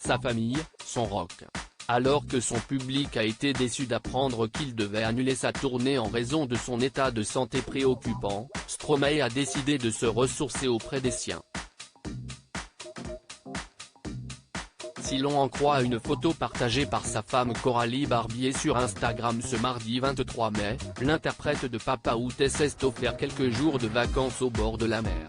sa famille, son rock. Alors que son public a été déçu d'apprendre qu'il devait annuler sa tournée en raison de son état de santé préoccupant, Stromae a décidé de se ressourcer auprès des siens. Si l'on en croit une photo partagée par sa femme Coralie Barbier sur Instagram ce mardi 23 mai, l'interprète de Papa Outes s'est offert quelques jours de vacances au bord de la mer.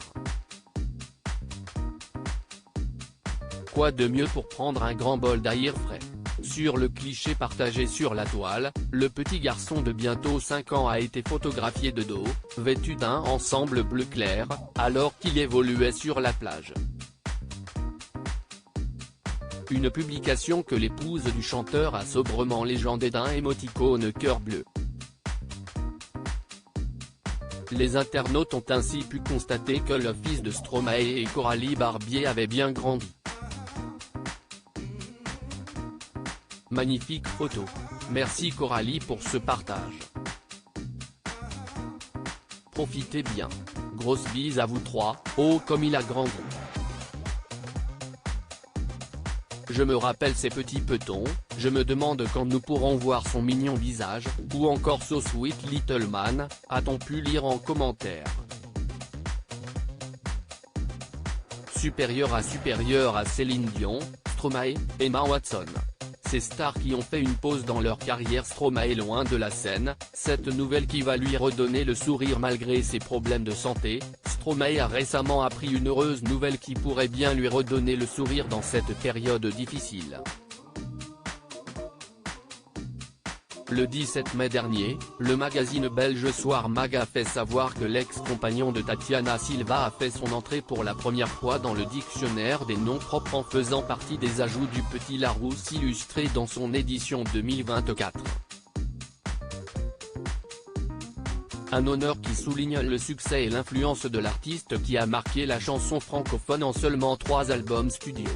Quoi de mieux pour prendre un grand bol d'air frais? Sur le cliché partagé sur la toile, le petit garçon de bientôt 5 ans a été photographié de dos, vêtu d'un ensemble bleu clair, alors qu'il évoluait sur la plage. Une publication que l'épouse du chanteur a sobrement légendée d'un émoticône cœur bleu. Les internautes ont ainsi pu constater que le fils de Stromae et Coralie Barbier avait bien grandi. Magnifique photo. Merci Coralie pour ce partage. Profitez bien. Grosse bise à vous trois, oh comme il a grandi. Je me rappelle ces petits petons, je me demande quand nous pourrons voir son mignon visage, ou encore So Sweet Little Man, a-t-on pu lire en commentaire. Supérieur à Céline Dion, Stromae, Emma Watson. Ces stars qui ont fait une pause dans leur carrière. Stromae loin de la scène, cette nouvelle qui va lui redonner le sourire malgré ses problèmes de santé. Stromae a récemment appris une heureuse nouvelle qui pourrait bien lui redonner le sourire dans cette période difficile. Le 17 mai dernier, le magazine belge Soir Mag a fait savoir que l'ex-compagnon de Tatiana Silva a fait son entrée pour la première fois dans le dictionnaire des noms propres en faisant partie des ajouts du Petit Larousse illustré dans son édition 2024. Un honneur qui souligne le succès et l'influence de l'artiste qui a marqué la chanson francophone en seulement 3 albums studio.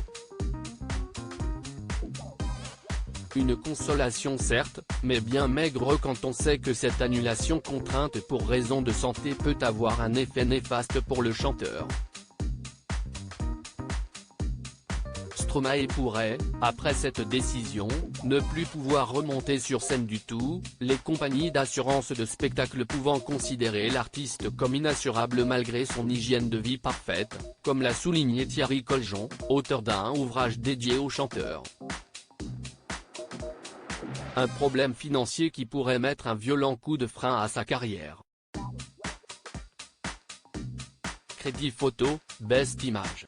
Une consolation certes, mais bien maigre quand on sait que cette annulation contrainte pour raison de santé peut avoir un effet néfaste pour le chanteur. Stromae pourrait, après cette décision, ne plus pouvoir remonter sur scène du tout, les compagnies d'assurance de spectacle pouvant considérer l'artiste comme inassurable malgré son hygiène de vie parfaite, comme l'a souligné Thierry Coljon, auteur d'un ouvrage dédié au chanteur. Un problème financier qui pourrait mettre un violent coup de frein à sa carrière. Crédit photo, best image.